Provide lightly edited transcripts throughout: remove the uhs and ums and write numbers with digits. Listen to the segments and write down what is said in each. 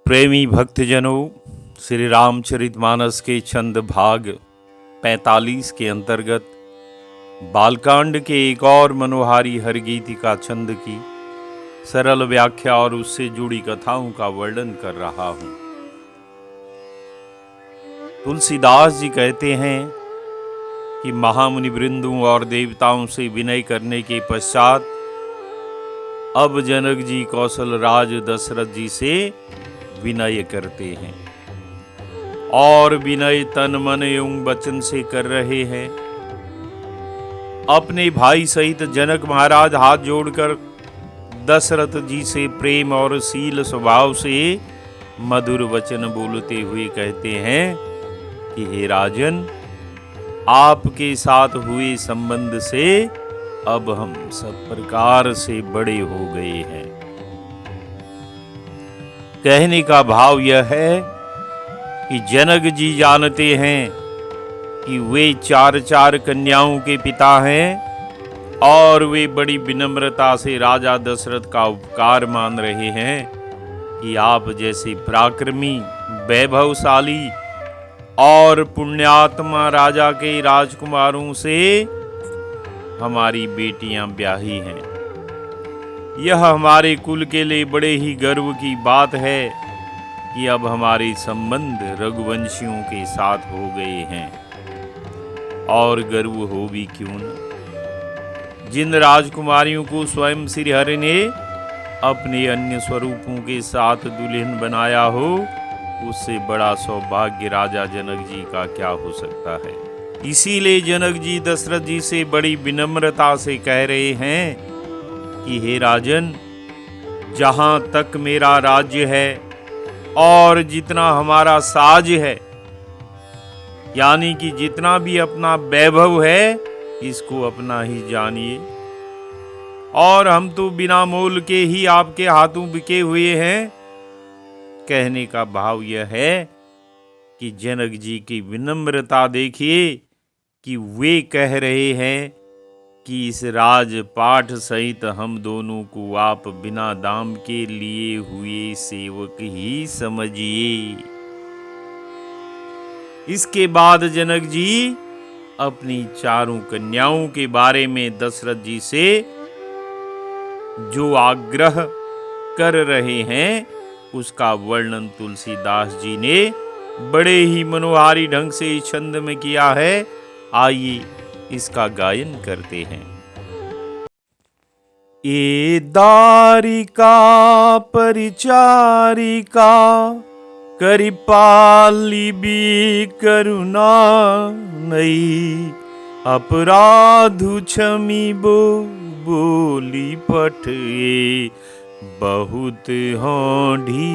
प्रेमी भक्तजनों, श्री रामचरितमानस के छंद भाग 45 के अंतर्गत बालकांड के एक और मनोहारी हरगीतिका छंद की सरल व्याख्या और उससे जुड़ी कथाओं का वर्णन कर रहा हूं। तुलसीदास जी कहते हैं कि महामुनि वृंदों और देवताओं से विनय करने के पश्चात अब जनक जी कौशल राज दशरथ जी से विनय करते हैं और विनय तन मन एवं वचन से कर रहे हैं। अपने भाई सहित जनक महाराज हाथ जोड़कर दशरथ जी से प्रेम और शील स्वभाव से मधुर वचन बोलते हुए कहते हैं कि हे राजन, आपके साथ हुए संबंध से अब हम सब प्रकार से बड़े हो गए हैं। कहने का भाव यह है कि जनक जी जानते हैं कि वे चार चार कन्याओं के पिता हैं और वे बड़ी विनम्रता से राजा दशरथ का उपकार मान रहे हैं कि आप जैसे पराक्रमी, वैभवशाली और पुण्यात्मा राजा के राजकुमारों से हमारी बेटियां ब्याही हैं। यह हमारे कुल के लिए बड़े ही गर्व की बात है कि अब हमारे संबंध रघुवंशियों के साथ हो गए हैं। और गर्व हो भी क्यों न, जिन राजकुमारियों को स्वयं श्री हरि ने अपने अन्य स्वरूपों के साथ दुल्हन बनाया हो, उससे बड़ा सौभाग्य राजा जनक जी का क्या हो सकता है। इसीलिए जनक जी दशरथ जी से बड़ी विनम्रता से कह रहे हैं कि हे राजन, जहां तक मेरा राज्य है और जितना हमारा साज है, यानी कि जितना भी अपना वैभव है, इसको अपना ही जानिए। और हम तो बिना मोल के ही आपके हाथों बिके हुए हैं। कहने का भाव यह है कि जनक जी की विनम्रता देखिए कि वे कह रहे हैं कि इस राजपाठ सहित हम दोनों को आप बिना दाम के लिए हुए सेवक ही समझिए। इसके बाद जनक जी अपनी चारों कन्याओं के बारे में दशरथ जी से जो आग्रह कर रहे हैं, उसका वर्णन तुलसीदास जी ने बड़े ही मनोहारी ढंग से इस छंद में किया है। आइए इसका गायन करते हैं। ए दारिका परिचारिका करिपाली भी करुणा नई, अपराधु क्षमी बोली पठे, बहुत होंढी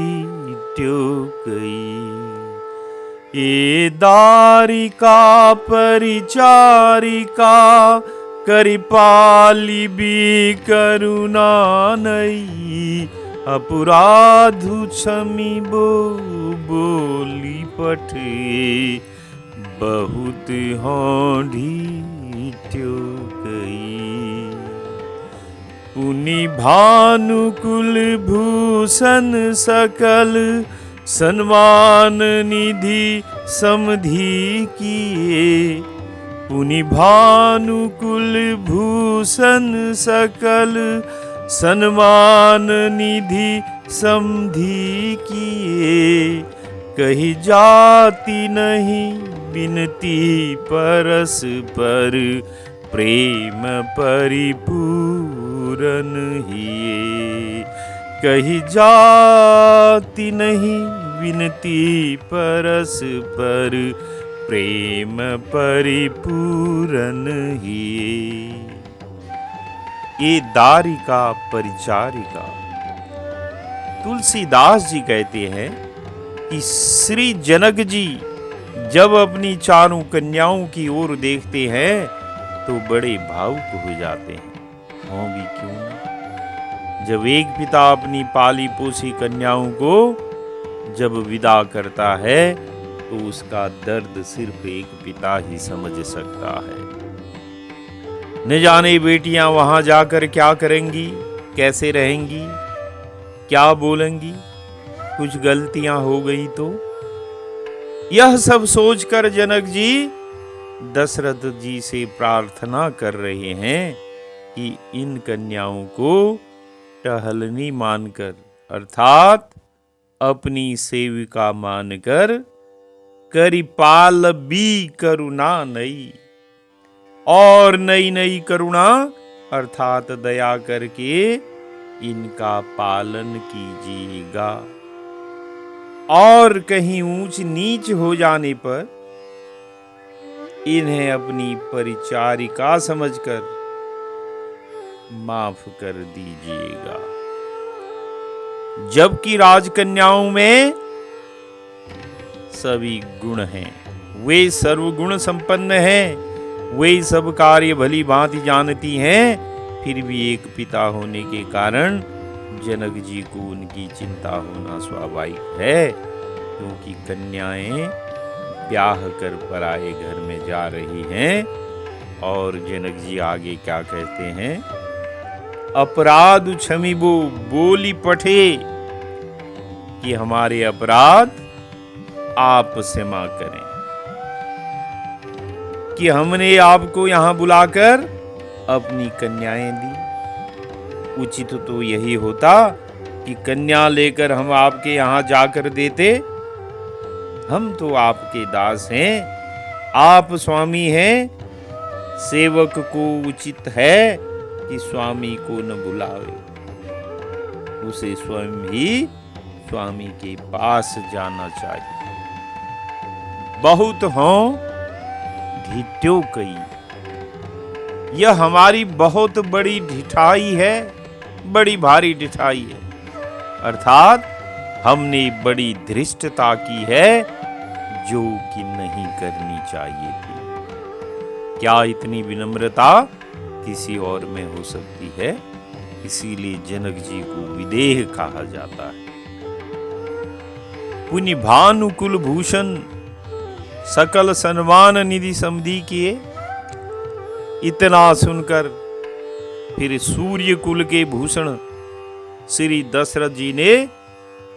ट्योकई। ए दारिका परिचारिका करिपाली भी करुणा नई, अपराधु क्षमी बोली पठे, बहुत होंढी ट्योकई। पुनि भानुकुल भूषण सकल, सन्मान निधि समधि किए, पुनि भानुकुल भूषण सकल, सन्मान निधि समधि किए। कही जाति नहीं बिनती परस पर, प्रेम परिपूरन हिए। कही जाति नहीं विनती परस पर, प्रेम परिपूरन हिए। ये दारिका परिचारिका। तुलसीदास जी कहते हैं कि श्री जनक जी जब अपनी चारों कन्याओं की ओर देखते हैं तो बड़े भावुक हो जाते हैं। हों भी क्यों न, जब एक पिता अपनी पाली पोसी कन्याओं को जब विदा करता है तो उसका दर्द सिर्फ एक पिता ही समझ सकता है। न जाने बेटियां वहां जाकर क्या करेंगी, कैसे रहेंगी, क्या बोलेंगी। कुछ गलतियां हो गई तो? यह सब सोचकर जनक जी दशरथ जी से प्रार्थना कर रहे हैं कि इन कन्याओं को टहलनी मानकर अर्थात अपनी सेविका मानकर करिपाल भी करुणा नई, और नई नई करुणा अर्थात दया करके इनका पालन कीजिएगा, और कहीं ऊंच नीच हो जाने पर इन्हें अपनी परिचारिका समझकर माफ कर दीजिएगा। जबकि राजकन्याओं में सभी गुण हैं, वे सर्वगुण संपन्न हैं, वे सब कार्य भली भांति जानती हैं, फिर भी एक पिता होने के कारण जनक जी को उनकी चिंता होना स्वाभाविक है, क्योंकि कन्याएं ब्याह कर पराए घर में जा रही हैं। और जनक जी आगे क्या कहते हैं? अपराध क्षमिबो बोली पठे, कि हमारे अपराध आप क्षमा करें, कि हमने आपको यहां बुलाकर अपनी कन्याएं दी। उचित तो यही होता कि कन्या लेकर हम आपके यहां जाकर देते। हम तो आपके दास हैं, आप स्वामी हैं, सेवक को उचित है कि स्वामी को न बुलावे, उसे स्वयं ही स्वामी के पास जाना चाहिए। बहुत हों ढिठ्यो कई, यह हमारी बहुत बड़ी ढिठाई है, बड़ी भारी ढिठाई है, अर्थात हमने बड़ी धृष्टता की है जो कि नहीं करनी चाहिए थी। क्या इतनी विनम्रता किसी और में हो सकती है? इसीलिए जनक जी को विदेह कहा जाता है। पुनि भानुकुल भूषण सकल सन्मान निधि समधी किए। इतना सुनकर फिर सूर्य कुल के भूषण श्री दशरथ जी ने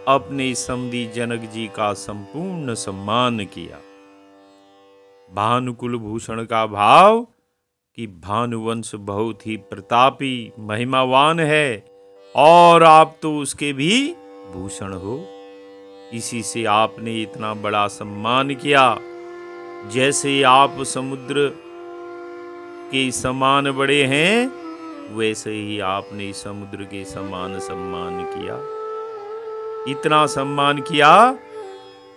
अपने समधी जनक जी का संपूर्ण सम्मान किया। भानुकुल भूषण का भाव कि भानुवंश बहुत ही प्रतापी महिमावान है और आप तो उसके भी भूषण हो, इसी से आपने इतना बड़ा सम्मान किया। जैसे आप समुद्र के समान बड़े हैं, वैसे ही आपने समुद्र के समान सम्मान किया। इतना सम्मान किया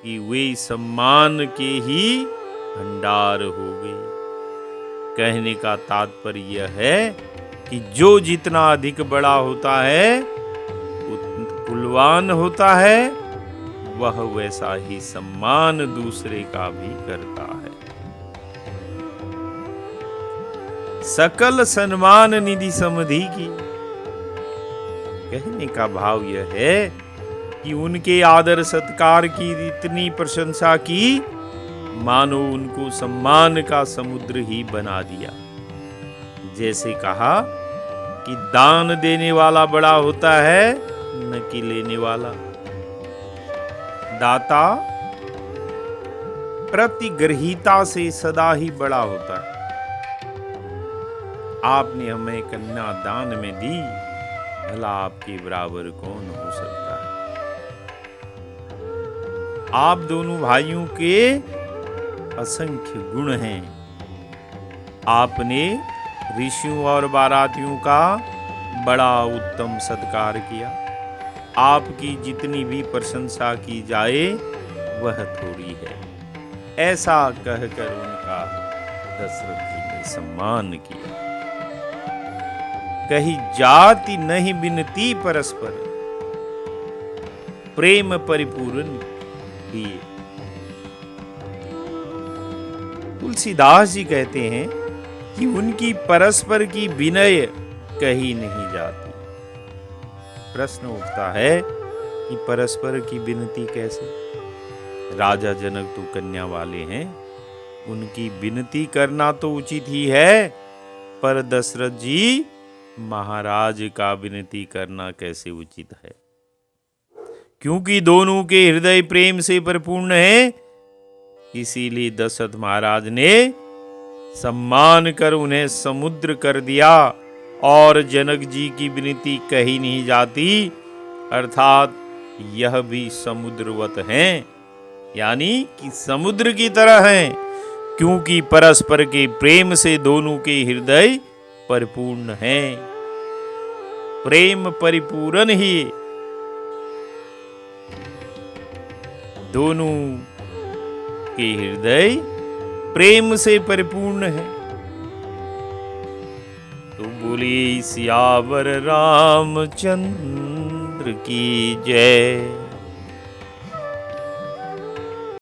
कि वे सम्मान के ही भंडार हो गए। कहने का तात्पर्य यह है कि जो जितना अधिक बड़ा होता है, कुलवान होता है, वह वैसा ही सम्मान दूसरे का भी करता है। सकल सन्मान निधि समधी की, कहने का भाव यह है कि उनके आदर सत्कार की इतनी प्रशंसा की, मानो उनको सम्मान का समुद्र ही बना दिया। जैसे कहा कि दान देने वाला बड़ा होता है, न कि लेने वाला। दाता प्रतिग्रहीता से सदा ही बड़ा होता है। आपने हमें कन्या दान में दी, भला आपके बराबर कौन हो सकता है? आप दोनों भाइयों के असंख्य गुण हैं। आपने ऋषियों और बारातियों का बड़ा उत्तम सत्कार किया। आपकी जितनी भी प्रशंसा की जाए वह थोड़ी है। ऐसा कहकर उनका दशरथ जी ने सम्मान किया। कही जाति नहीं बिनती परस्पर, प्रेम परिपूर्ण किए। तुलसीदास जी कहते हैं कि उनकी परस्पर की विनय कही नहीं जाती। प्रश्न उठता है कि परस्पर की विनती कैसे? राजा जनक तो कन्या वाले हैं, उनकी विनती करना तो उचित ही है, पर दशरथ जी महाराज का विनती करना कैसे उचित है? क्योंकि दोनों के हृदय प्रेम से परिपूर्ण हैं, इसीलिए दशरथ महाराज ने सम्मान कर उन्हें समुद्र कर दिया। और जनक जी की विनती कही नहीं जाती, अर्थात यह भी समुद्रवत हैं, यानी कि समुद्र की तरह हैं, क्योंकि परस्पर के प्रेम से दोनों के हृदय परिपूर्ण हैं। प्रेम परिपूर्ण ही दोनों के हृदय प्रेम से परिपूर्ण है। तो बोलिए सियावर रामचंद्र की जय।